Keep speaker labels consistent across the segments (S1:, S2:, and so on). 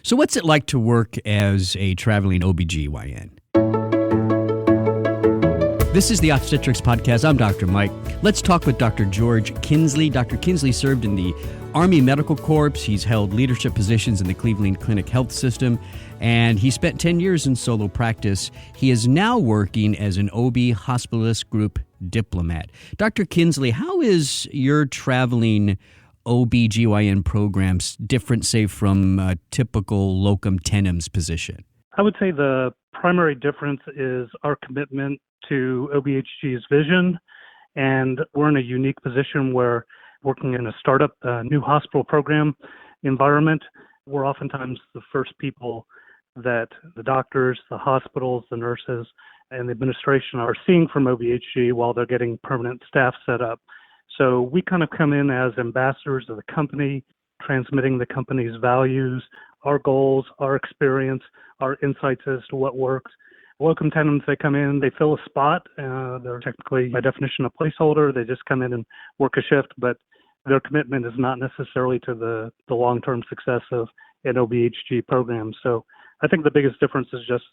S1: So what's it like to work as a traveling OBGYN? This is the Obstetrics Podcast. I'm Dr. Mike. Let's talk with Dr. George Kinsley. Dr. Kinsley served in the Army Medical Corps. He's held leadership positions in the Cleveland Clinic Health System, and he spent 10 years in solo practice. He is now working as an OB hospitalist group diplomat. Dr. Kinsley, how is your traveling OB/GYN programs different, say, from a typical locum tenens position?
S2: I would say the primary difference is our commitment to OBHG's vision, and we're in a unique position where working in a startup, new hospital program environment, we're oftentimes the first people that the doctors, the hospitals, the nurses, and the administration are seeing from OBHG while they're getting permanent staff set up. So we kind of come in as ambassadors of the company, transmitting the company's values, our goals, our experience, our insights as to what works. Locum tenens, they come in, they fill a spot. They're technically, by definition, a placeholder. They just come in and work a shift, but their commitment is not necessarily to the long-term success of an OBHG program. So I think the biggest difference is just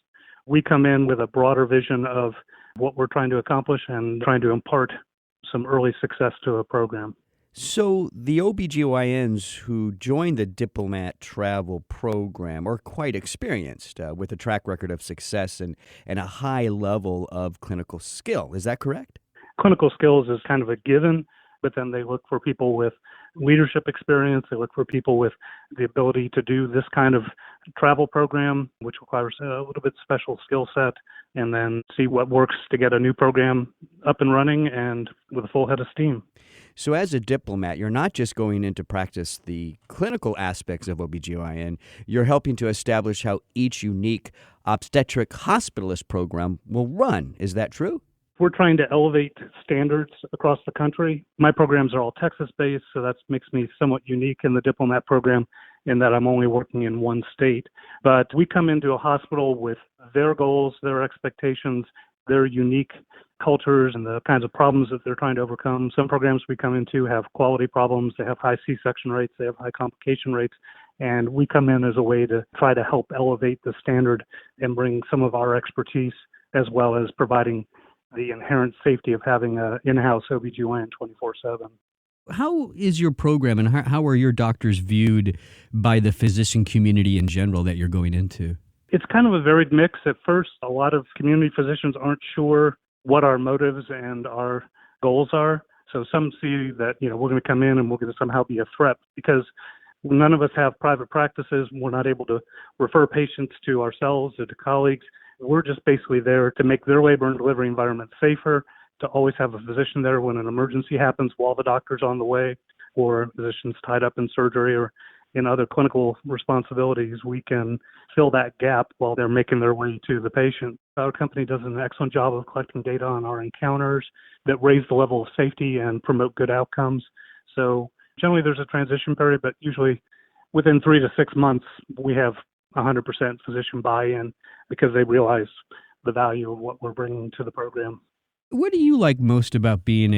S2: we come in with a broader vision of what we're trying to accomplish and trying to impart some early success to a program.
S1: So the OBGYNs who join the diplomat travel program are quite experienced with a track record of success and a high level of clinical skill. Is that correct?
S2: Clinical skills is kind of a given, but then they look for people with leadership experience. They look for people with the ability to do this kind of travel program, which requires a little bit special skill set, and then see what works to get a new program up and running and with a full head of steam.
S1: So as a diplomat, you're not just going in to practice the clinical aspects of OBGYN, you're helping to establish how each unique obstetric hospitalist program will run. Is that true?
S2: We're trying to elevate standards across the country. My programs are all Texas-based, so that makes me somewhat unique in the diplomat program in that I'm only working in one state. But we come into a hospital with their goals, their expectations, their unique cultures and the kinds of problems that they're trying to overcome. Some programs we come into have quality problems. They have high C-section rates. They have high complication rates. And we come in as a way to try to help elevate the standard and bring some of our expertise as well as providing the inherent safety of having an in-house OBGYN 24/7.
S1: How is your program and how are your doctors viewed by the physician community in general that you're going into?
S2: It's kind of a varied mix. At first, a lot of community physicians aren't sure what our motives and our goals are. So some see that, we're going to come in and we're going to somehow be a threat because none of us have private practices. We're not able to refer patients to ourselves or to colleagues. We're just basically there to make their labor and delivery environment safer, to always have a physician there when an emergency happens while the doctor's on the way, or physicians tied up in surgery or in other clinical responsibilities. We can fill that gap while they're making their way to the patient. Our company does an excellent job of collecting data on our encounters that raise the level of safety and promote good outcomes. So generally there's a transition period, but usually within 3 to 6 months, we have 100% physician buy-in because they realize the value of what we're bringing to the program.
S1: What do you like most about being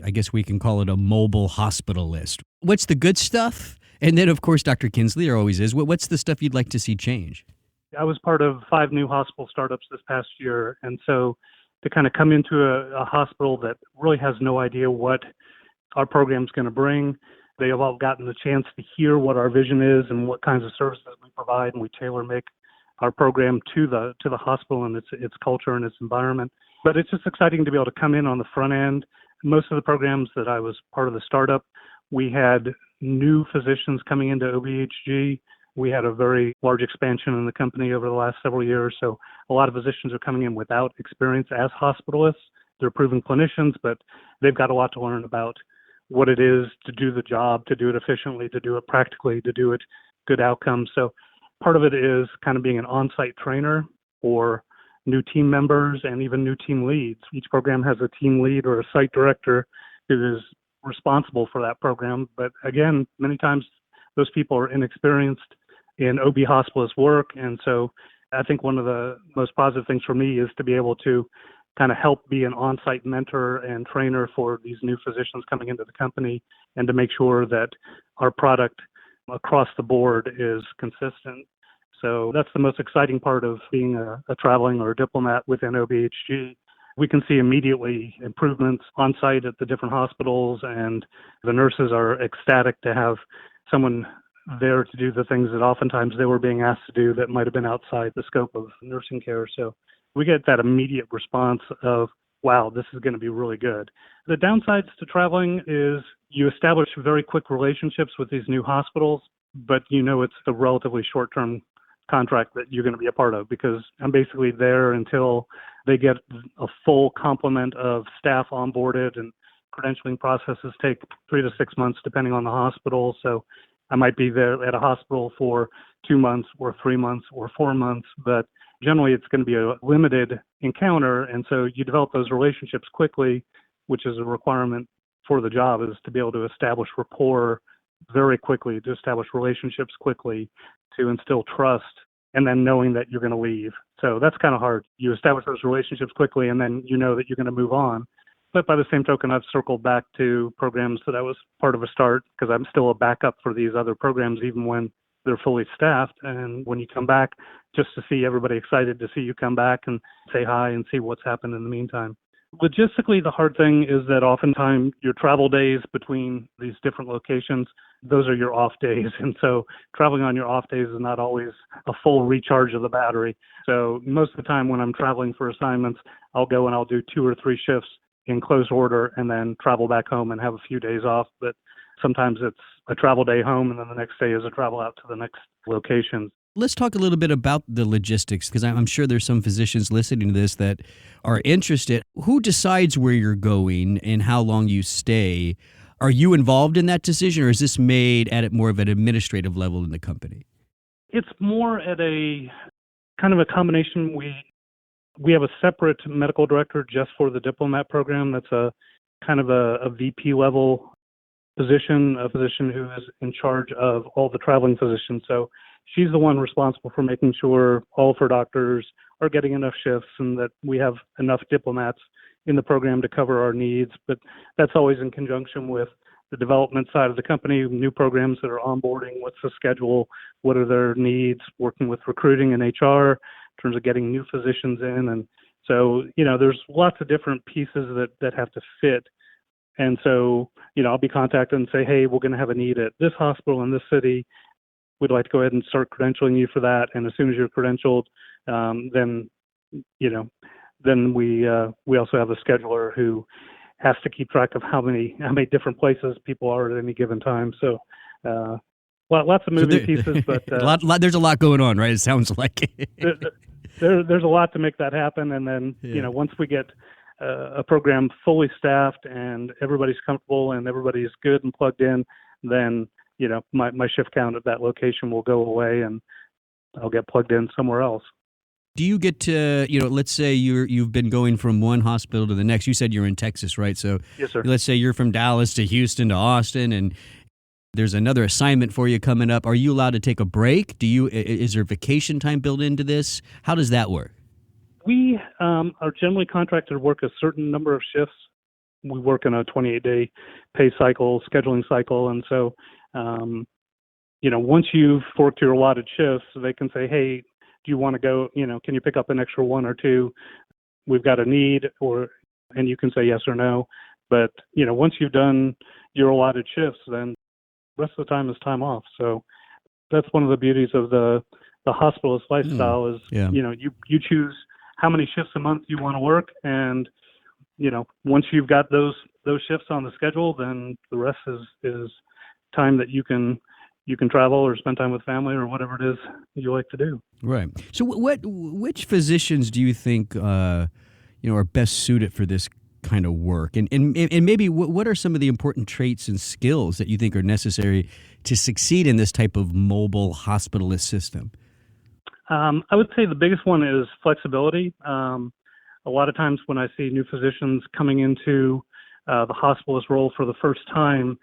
S1: I guess we can call it a mobile hospitalist? What's the good stuff? And then, of course, Dr. Kinsley, there always is. What's the stuff you'd like to see change?
S2: I was part of 5 new hospital startups this past year. And so to kind of come into a hospital that really has no idea what our program's going to bring, they have all gotten the chance to hear what our vision is and what kinds of services we provide, and we tailor make our program to the hospital and its culture and its environment. But it's just exciting to be able to come in on the front end. Most of the programs that I was part of the startup, we had new physicians coming into OBHG. We had a very large expansion in the company over the last several years. So a lot of physicians are coming in without experience as hospitalists. They're proven clinicians, but they've got a lot to learn about what it is to do the job, to do it efficiently, to do it practically, to do it good outcomes. So part of it is kind of being an on-site trainer for new team members and even new team leads. Each program has a team lead or a site director who is responsible for that program. But again, many times those people are inexperienced in OB hospitalist work. And so I think one of the most positive things for me is to be able to kind of help be an on-site mentor and trainer for these new physicians coming into the company, and to make sure that our product across the board is consistent. So that's the most exciting part of being a traveling or a diplomat within OBHG. We can see immediately improvements on site at the different hospitals, and the nurses are ecstatic to have someone there to do the things that oftentimes they were being asked to do that might have been outside the scope of nursing care. So we get that immediate response of, wow, this is going to be really good. The downsides to traveling is you establish very quick relationships with these new hospitals, but it's a relatively short-term contract that you're going to be a part of, because I'm basically there until they get a full complement of staff onboarded, and credentialing processes take 3 to 6 months depending on the hospital. So I might be there at a hospital for 2 months or 3 months or 4 months, but generally it's going to be a limited encounter. And so you develop those relationships quickly, which is a requirement for the job, is to be able to establish rapport very quickly, to establish relationships quickly, to instill trust, and then knowing that you're going to leave. So that's kind of hard. You establish those relationships quickly, and then you know that you're going to move on. But by the same token, I've circled back to programs that I was part of a start, because I'm still a backup for these other programs, even when they're fully staffed. And when you come back, just to see everybody excited to see you come back and say hi and see what's happened in the meantime. Logistically, the hard thing is that oftentimes your travel days between these different locations, those are your off days. And so traveling on your off days is not always a full recharge of the battery. So most of the time when I'm traveling for assignments, I'll go and I'll do 2 or 3 shifts in close order and then travel back home and have a few days off. But sometimes it's a travel day home, and then the next day is a travel out to the next location.
S1: Let's talk a little bit about the logistics, because I'm sure there's some physicians listening to this that are interested. Who decides where you're going and how long you stay? Are you involved in that decision, or is this made at more of an administrative level in the company?
S2: It's more at a kind of a combination. We have a separate medical director just for the diplomat program. That's a kind of a VP level position, a physician who is in charge of all the traveling physicians. So she's the one responsible for making sure all of her doctors are getting enough shifts and that we have enough diplomats in the program to cover our needs. But that's always in conjunction with the development side of the company, new programs that are onboarding, what's the schedule, what are their needs, working with recruiting and HR in terms of getting new physicians in. And so, there's lots of different pieces that have to fit. And so, I'll be contacted and say, hey, we're going to have a need at this hospital in this city. We'd like to go ahead and start credentialing you for that. And as soon as you're credentialed, then we also have a scheduler who has to keep track of how many different places people are at any given time. So lots of moving pieces, but
S1: there's a lot going on, right? It sounds like
S2: there's a lot to make that happen. And then once we get a program fully staffed and everybody's comfortable and everybody's good and plugged in, then my shift count at that location will go away and I'll get plugged in somewhere else.
S1: Do you get to, let's say you've been going from one hospital to the next. You said you're in Texas, right? So
S2: yes, sir.
S1: Let's say you're from Dallas to Houston to Austin, and there's another assignment for you coming up. Are you allowed to take a break? Is there vacation time built into this? How does that work?
S2: We are generally contracted to work a certain number of shifts. We work in a 28-day pay cycle, scheduling cycle. And so, once you've worked your allotted shifts, they can say, hey, do you want to go, can you pick up an extra 1 or 2? We've got a need, and you can say yes or no. But, once you've done your allotted shifts, then the rest of the time is time off. So that's one of the beauties of the hospitalist lifestyle is, you choose how many shifts a month you want to work. And, once you've got those shifts on the schedule, then the rest is time that you can travel or spend time with family or whatever it is you like to do.
S1: Right. So which physicians do you think, are best suited for this kind of work? And maybe what are some of the important traits and skills that you think are necessary to succeed in this type of mobile hospitalist system?
S2: I would say the biggest one is flexibility. A lot of times when I see new physicians coming into the hospitalist role for the first time,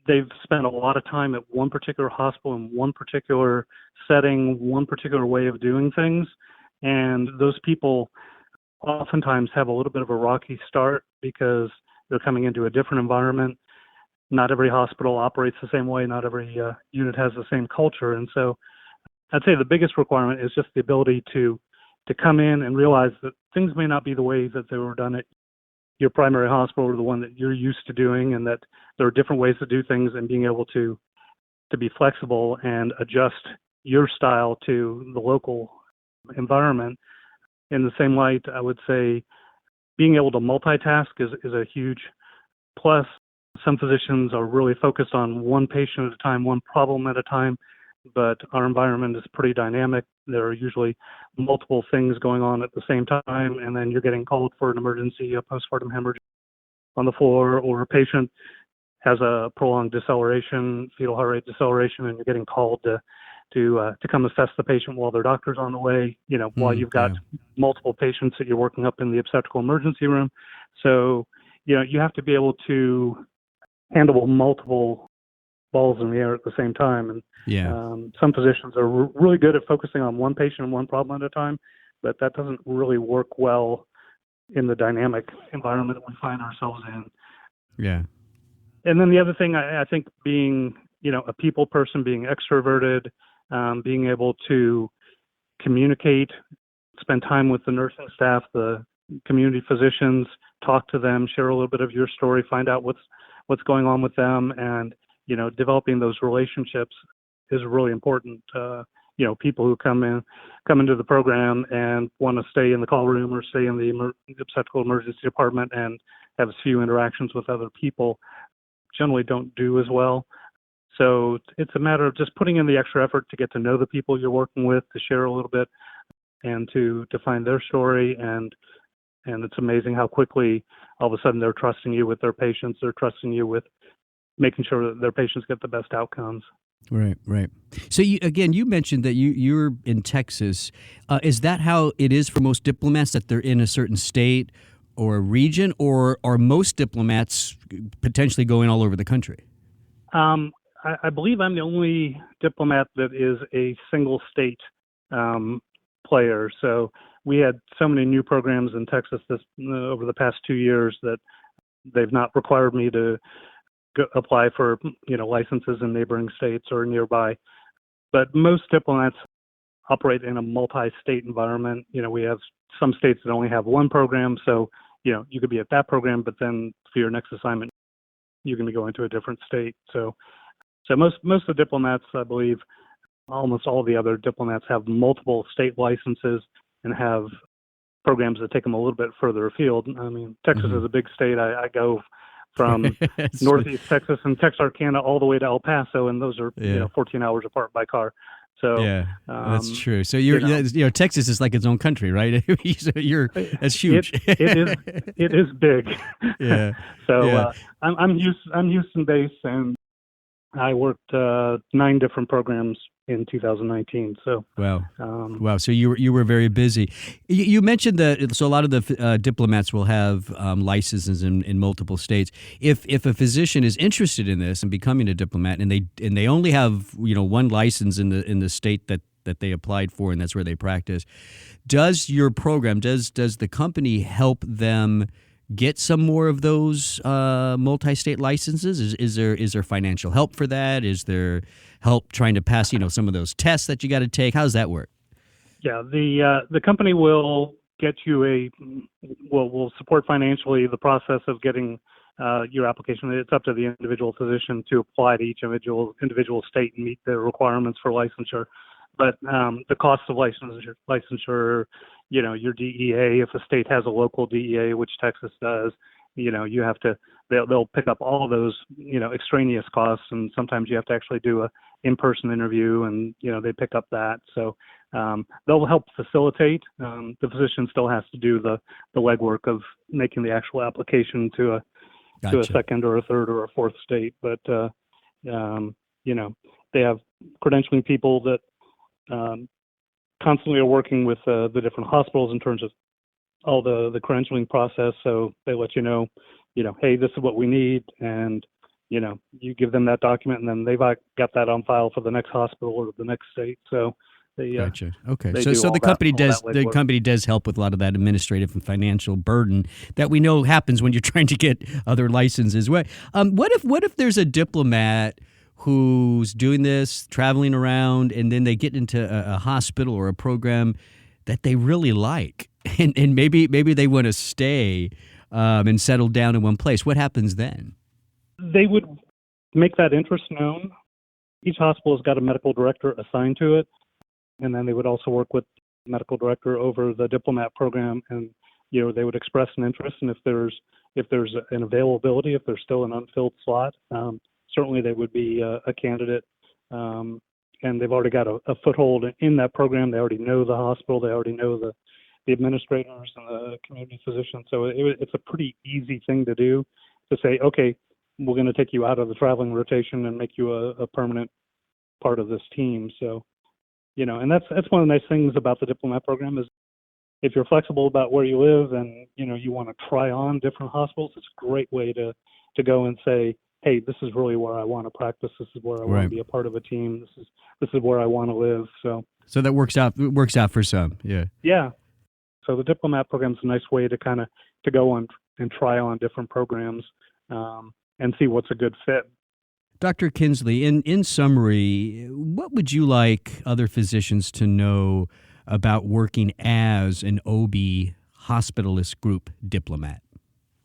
S2: they've spent a lot of time at one particular hospital in one particular setting, one particular way of doing things. And those people oftentimes have a little bit of a rocky start because they're coming into a different environment. Not every hospital operates the same way. Not every unit has the same culture. And so I'd say the biggest requirement is just the ability to come in and realize that things may not be the way that they were done at your primary hospital or the one that you're used to doing, and that there are different ways to do things, and being able to be flexible and adjust your style to the local environment. In the same light, I would say being able to multitask is a huge plus. Some physicians are really focused on one patient at a time, one problem at a time, but our environment is pretty dynamic. There are usually multiple things going on at the same time, and then you're getting called for an emergency, a postpartum hemorrhage on the floor, or a patient has a prolonged deceleration, fetal heart rate deceleration, and you're getting called to come assess the patient while their doctor's on the way, while you've got multiple patients that you're working up in the obstetrical emergency room. So, you have to be able to handle multiple balls in the air at the same time. And some physicians are really good at focusing on one patient and one problem at a time, but that doesn't really work well in the dynamic environment that we find ourselves in.
S1: Yeah.
S2: And then the other thing, I think being, a people person, being extroverted, being able to communicate, spend time with the nursing staff, the community physicians, talk to them, share a little bit of your story, find out what's going on with them, and developing those relationships is really important. People who come into the program and want to stay in the call room or stay in the obstetrical emergency department and have a few interactions with other people generally don't do as well. So it's a matter of just putting in the extra effort to get to know the people you're working with, to share a little bit, and to find their story. And it's amazing how quickly all of a sudden they're trusting you with their patients. They're trusting you with making sure that their patients get the best outcomes.
S1: Right. So you mentioned that you're in Texas. Is that how it is for most diplomats, that they're in a certain state or a region, or are most diplomats potentially going all over the country?
S2: I believe I'm the only diplomat that is a single state player. So we had so many new programs in Texas over the past 2 years that they've not required me to apply for licenses in neighboring states or nearby. But most diplomats operate in a multi-state environment. We have some states that only have one program, so you could be at that program, but then for your next assignment, you can be going to a different state. So most of the diplomats, I believe, almost all the other diplomats have multiple state licenses and have programs that take them a little bit further afield. I mean, Texas is a big state. I go from Northeast Texas and Texarkana all the way to El Paso, and those are 14 hours apart by car. So
S1: that's true. So Texas is like its own country, right? That's huge.
S2: It is big.
S1: Yeah.
S2: So I'm Houston based, and I worked 9 different programs in 2019. So
S1: wow. So you were very busy. You mentioned that. So a lot of the diplomats will have licenses in multiple states. If a physician is interested in this and becoming a diplomat, and they only have one license in the state that they applied for, and that's where they practice, does your program, does the company help them get some more of those multi-state licenses? Is there financial help for that? Is there help trying to pass some of those tests that you got to take? How does that work?
S2: Yeah, the company will get you will support financially the process of getting your application. It's up to the individual physician to apply to each individual state and meet the requirements for licensure. But the cost of licensure, your DEA, if a state has a local DEA, which Texas does, you have to, they'll pick up all of those, extraneous costs, and sometimes you have to actually do a in-person interview, and, they pick up that. So they'll help facilitate. The physician still has to do the legwork of making the actual application to a second or a third or a fourth state. But, they have credentialing people that constantly are working with the different hospitals in terms of all the credentialing process. So they let you know, hey, this is what we need, and you give them that document, and then they've got that on file for the next hospital or the next state. So they
S1: gotcha. Okay, so the company does help with a lot of that administrative and financial burden that we know happens when you're trying to get other licenses. What if there's a diplomat who's doing this, traveling around, and then they get into a hospital or a program that they really like, and maybe they want to stay and settle down in one place. What happens then?
S2: They would make that interest known. Each hospital has got a medical director assigned to it, and then they would also work with the medical director over the diplomat program, and they would express an interest, and if there's an availability, if there's still an unfilled slot, certainly they would be a candidate. And they've already got a foothold in that program. They already know the hospital. They already know the administrators and the community physicians. So it's a pretty easy thing to do, to say, okay, we're going to take you out of the traveling rotation and make you a permanent part of this team. So, and that's one of the nice things about the diplomat program is if you're flexible about where you live and, you want to try on different hospitals, it's a great way to go and say, hey, this is really where I want to practice. This is where I want to be a part of a team. This is where I want to live. So
S1: that works out. It works out for some. Yeah.
S2: Yeah. So the diplomat program is a nice way to kind of to go on and try on different programs and see what's a good fit.
S1: Dr. Kinsley, in summary, what would you like other physicians to know about working as an OB hospitalist group diplomat?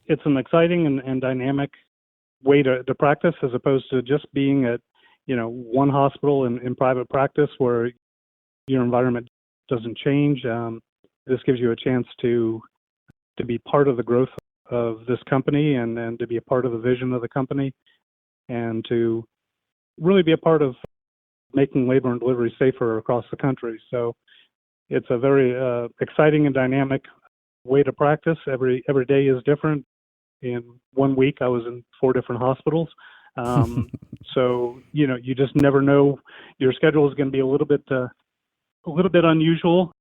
S2: It's an exciting and dynamic way to practice, as opposed to just being at one hospital in private practice where your environment doesn't change. This gives you a chance to be part of the growth of this company and to be a part of the vision of the company and to really be a part of making labor and delivery safer across the country. So it's a very exciting and dynamic way to practice. Every day is different. In 1 week, I was in 4 different hospitals. So, you just never know. Your schedule is going to be a little bit unusual.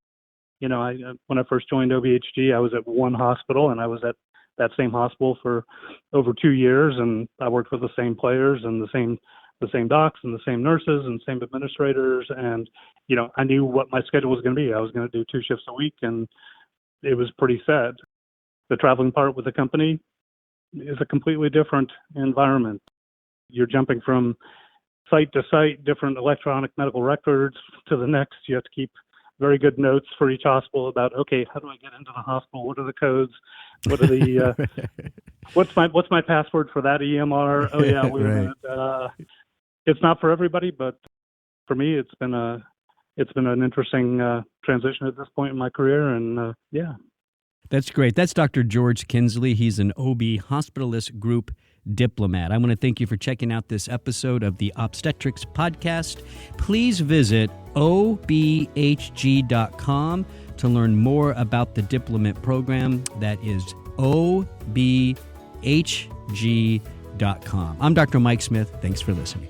S2: When I first joined OBHG, I was at one hospital, and I was at that same hospital for over 2 years, and I worked with the same players and the same docs and the same nurses and same administrators, and I knew what my schedule was going to be. I was going to do 2 shifts a week, and it was pretty set. The traveling part with the company is a completely different environment. You're jumping from site to site, different electronic medical records to the next. You have to keep very good notes for each hospital about, okay, how do I get into the hospital? What are the codes? What are the what's my password for that EMR? Oh yeah, wait a minute. It's not for everybody, but for me, it's been an interesting transition at this point in my career, and yeah.
S1: That's great. That's Dr. George Kinsley. He's an OB hospitalist group diplomat. I want to thank you for checking out this episode of the Obstetrics Podcast. Please visit obhg.com to learn more about the diplomat program. That is obhg.com. I'm Dr. Mike Smith. Thanks for listening.